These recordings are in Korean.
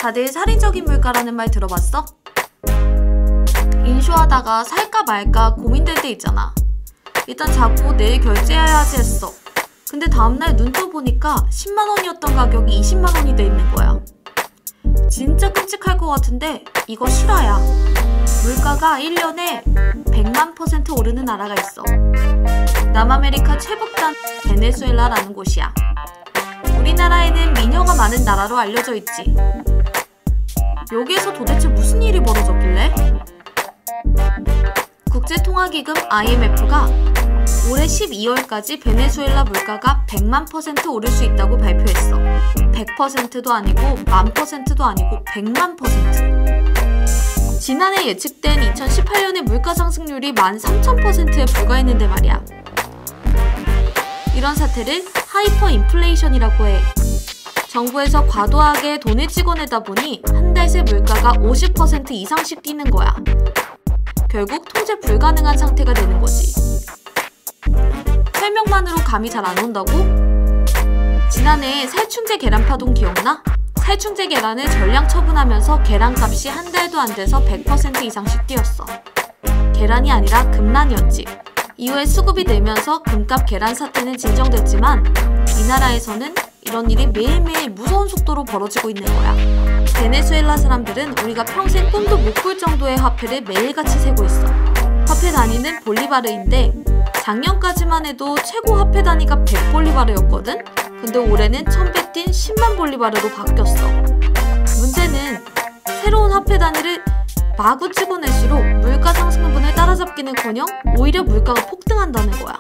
다들 살인적인 물가라는 말 들어봤어? 인쇼하다가 살까 말까 고민될 때 있잖아. 일단 자고 내일 결제해야지 했어. 근데 다음날 눈 떠보니까 10만원이었던 가격이 20만원이 돼 있는 거야. 진짜 끔찍할 것 같은데 이거 실화야. 물가가 1년에 100만% 오르는 나라가 있어. 남아메리카 최북단 베네수엘라라는 곳이야. 우리나라에는 미녀가 많은 나라로 알려져 있지. 여기에서 도대체 무슨 일이 벌어졌길래? 국제통화기금 IMF가 올해 12월까지 베네수엘라 물가가 100만% 오를 수 있다고 발표했어. 100%도 아니고 10,000%도 아니고 100만%. 지난해 예측된 2018년의 물가 상승률이 13,000%에 불과했는데 말이야. 이런 사태를 하이퍼 인플레이션이라고 해. 정부에서 과도하게 돈을 찍어내다 보니 한 달 새 물가가 50% 이상씩 뛰는 거야. 결국 통제 불가능한 상태가 되는 거지. 설명만으로 감이 잘 안 온다고? 지난해 살충제 계란파동 기억나? 살충제 계란을 전량 처분하면서 계란값이 한 달도 안 돼서 100% 이상씩 뛰었어. 계란이 아니라 금란이었지. 이후에 수급이 늘면서 금값 계란 사태는 진정됐지만 이 나라에서는 이런 일이 매일매일 무서운 속도로 벌어지고 있는 거야. 베네수엘라 사람들은 우리가 평생 꿈도 못 꿀 정도의 화폐를 매일같이 세고 있어. 화폐 단위는 볼리바르인데 작년까지만 해도 최고 화폐 단위가 100볼리바르였거든? 근데 올해는 1100 뛴 10만 볼리바르로 바뀌었어. 문제는 새로운 화폐 단위를 마구 찍어낼수록 물가 상승분을 따라잡기는커녕 오히려 물가가 폭등한다는 거야.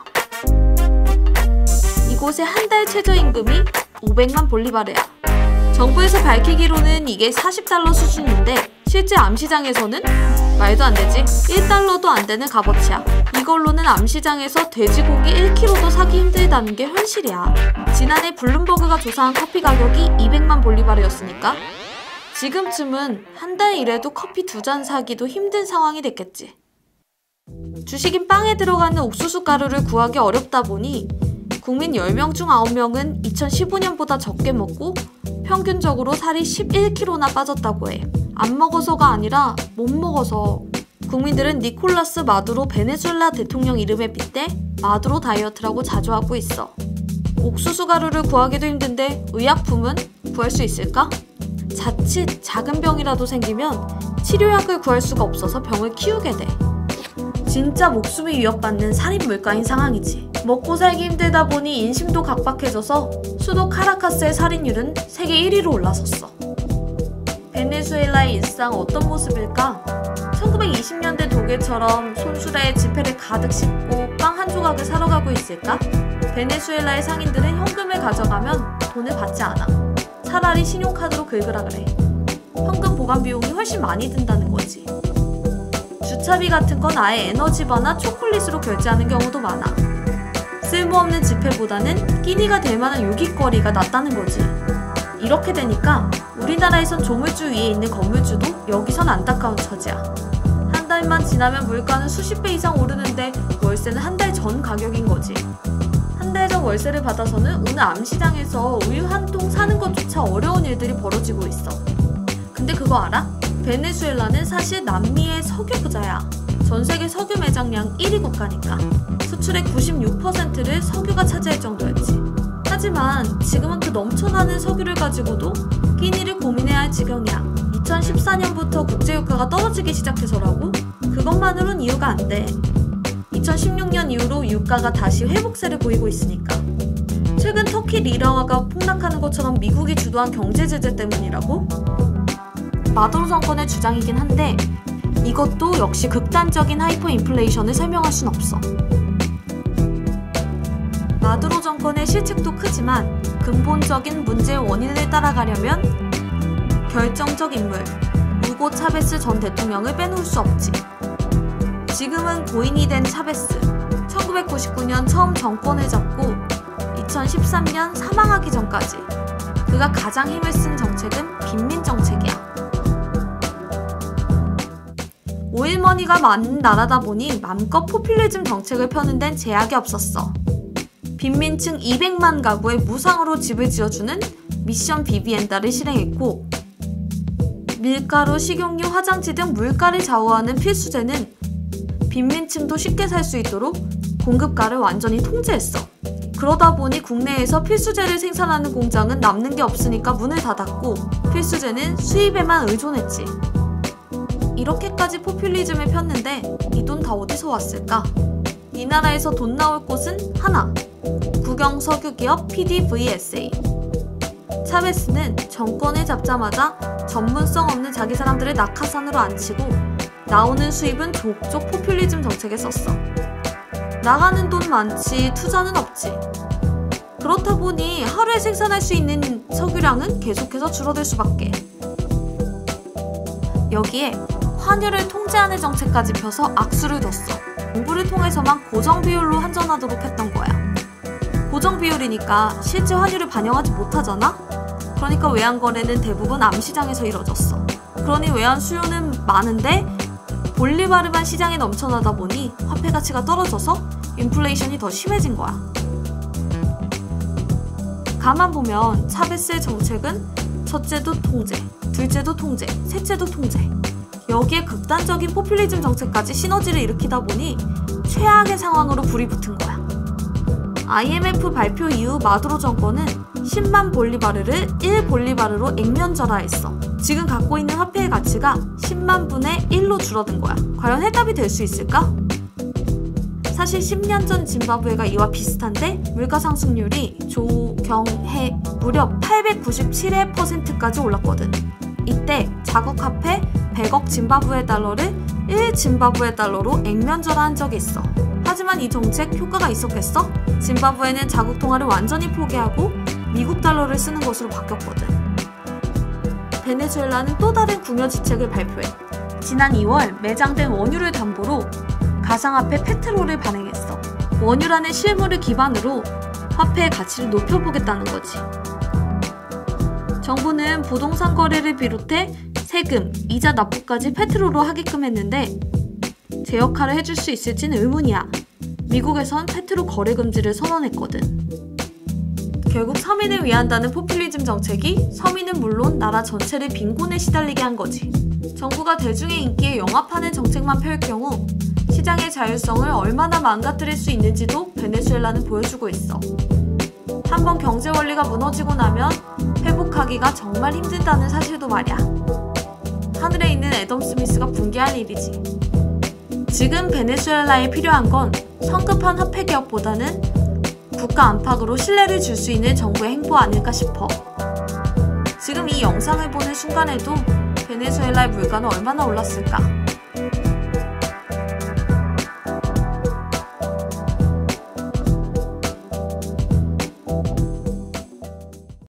이곳의 한 달 최저임금이 500만 볼리바르야. 정부에서 밝히기로는 이게 40달러 수준인데 실제 암시장에서는 말도 안 되지. 1달러도 안 되는 값어치야. 이걸로는 암시장에서 돼지고기 1kg도 사기 힘들다는 게 현실이야. 지난해 블룸버그가 조사한 커피 가격이 200만 볼리바르였으니까 지금쯤은 한 달 일해도 커피 2잔 사기도 힘든 상황이 됐겠지. 주식인 빵에 들어가는 옥수수 가루를 구하기 어렵다 보니 국민 10명 중 9명은 2015년보다 적게 먹고 평균적으로 살이 11kg나 빠졌다고 해. 안 먹어서가 아니라 못 먹어서. 국민들은 니콜라스 마두로 베네수엘라 대통령 이름에 빗대 마두로 다이어트라고 자주 하고 있어. 옥수수 가루를 구하기도 힘든데 의약품은 구할 수 있을까? 자칫 작은 병이라도 생기면 치료약을 구할 수가 없어서 병을 키우게 돼. 진짜 목숨이 위협받는 살인 물가인 상황이지. 먹고 살기 힘들다 보니 인심도 각박해져서 수도 카라카스의 살인율은 세계 1위로 올라섰어. 베네수엘라의 일상 어떤 모습일까? 1920년대 독일처럼 손수레에 지폐를 가득 싣고 빵 한 조각을 사러 가고 있을까? 베네수엘라의 상인들은 현금을 가져가면 돈을 받지 않아. 차라리 신용카드로 긁으라 그래. 현금 보관 비용이 훨씬 많이 든다는 거지. 주차비 같은 건 아예 에너지바나 초콜릿으로 결제하는 경우도 많아. 쓸모없는 지폐보다는 끼니가 될 만한 요깃거리가 낫다는 거지. 이렇게 되니까 우리나라에선 조물주 위에 있는 건물주도 여기선 안타까운 처지야. 한 달만 지나면 물가는 수십 배 이상 오르는데 월세는 한 달 전 가격인 거지. 한 달 전 월세를 받아서는 오늘 암시장에서 우유 한 통 사는 것조차 어려운 일들이 벌어지고 있어. 근데 그거 알아? 베네수엘라는 사실 남미의 석유 부자야. 전세계 석유 매장량 1위 국가니까. 수출의 96%를 석유가 차지할 정도였지. 하지만 지금은 그 넘쳐나는 석유를 가지고도 끼니를 고민해야 할 지경이야. 2014년부터 국제유가가 떨어지기 시작해서라고? 그것만으론 이유가 안 돼. 2016년 이후로 유가가 다시 회복세를 보이고 있으니까. 최근 터키 리라화가 폭락하는 것처럼 미국이 주도한 경제 제재 때문이라고? 마두로 정권의 주장이긴 한데 이것도 역시 극단적인 하이퍼 인플레이션을 설명할 순 없어. 마두로 정권의 실책도 크지만 근본적인 문제의 원인을 따라가려면 결정적 인물, 우고 차베스 전 대통령을 빼놓을 수 없지. 지금은 고인이 된 차베스, 1999년 처음 정권을 잡고 2013년 사망하기 전까지 그가 가장 힘을 쓴 정책은 빈민 정책이야. 오일머니가 많은 나라다 보니 맘껏 포퓰리즘 정책을 펴는 데는 제약이 없었어. 빈민층 200만 가구에 무상으로 집을 지어주는 미션 비비엔다를 실행했고 밀가루, 식용유, 화장지 등 물가를 좌우하는 필수재는 빈민층도 쉽게 살 수 있도록 공급가를 완전히 통제했어. 그러다 보니 국내에서 필수재를 생산하는 공장은 남는 게 없으니까 문을 닫았고 필수재는 수입에만 의존했지. 이렇게까지 포퓰리즘을 폈는데 이 돈 다 어디서 왔을까? 이 나라에서 돈 나올 곳은 하나, 국영석유기업 PDVSA. 차베스는 정권을 잡자마자 전문성 없는 자기 사람들을 낙하산으로 앉히고 나오는 수입은 족족 포퓰리즘 정책에 썼어. 나가는 돈 많지 투자는 없지. 그렇다 보니 하루에 생산할 수 있는 석유량은 계속해서 줄어들 수밖에. 여기에 환율을 통제하는 정책까지 펴서 악수를 뒀어. 정부를 통해서만 고정비율로 환전하도록 했던 거야. 고정비율이니까 실제 환율을 반영하지 못하잖아? 그러니까 외환거래는 대부분 암시장에서 이뤄졌어. 그러니 외환 수요는 많은데 볼리바르만 시장에 넘쳐나다 보니 화폐 가치가 떨어져서 인플레이션이 더 심해진 거야. 가만 보면 차베스의 정책은 첫째도 통제, 둘째도 통제, 셋째도 통제. 여기에 극단적인 포퓰리즘 정책까지 시너지를 일으키다 보니 최악의 상황으로 불이 붙은 거야. IMF 발표 이후 마두로 정권은 10만 볼리바르를 1볼리바르로 액면절하했어. 지금 갖고 있는 화폐의 가치가 10만 분의 1로 줄어든 거야. 과연 해답이 될 수 있을까? 사실 10년 전 짐바브웨가 이와 비슷한데 물가 상승률이 조경해 무려 897%까지 올랐거든. 이때 자국 화폐 100억 짐바브웨 달러를 1짐바브웨 달러로 액면절하한 적이 있어. 하지만 이 정책 효과가 있었겠어? 짐바브웨는 자국 통화를 완전히 포기하고 미국 달러를 쓰는 것으로 바뀌었거든. 베네수엘라는 또 다른 궁여지책을 발표해. 지난 2월 매장된 원유를 담보로 가상화폐 페트롤을 발행했어. 원유라는 실물을 기반으로 화폐의 가치를 높여보겠다는 거지. 정부는 부동산 거래를 비롯해 세금, 이자 납부까지 페트롤로 하게끔 했는데 제 역할을 해줄 수 있을지는 의문이야. 미국에선 페트롤 거래 금지를 선언했거든. 결국 서민을 위한다는 포퓰리즘 정책이 서민은 물론 나라 전체를 빈곤에 시달리게 한 거지. 정부가 대중의 인기에 영합하는 정책만 펼 경우 시장의 자율성을 얼마나 망가뜨릴 수 있는지도 베네수엘라는 보여주고 있어. 한번 경제 원리가 무너지고 나면 회복하기가 정말 힘들다는 사실도 말이야. 하늘에 있는 애덤 스미스가 붕괴할 일이지. 지금 베네수엘라에 필요한 건 성급한 화폐 개혁보다는 국가 안팎으로 신뢰를 줄 수 있는 정부의 행보 아닐까 싶어. 지금 이 영상을 보는 순간에도 베네수엘라의 물가는 얼마나 올랐을까?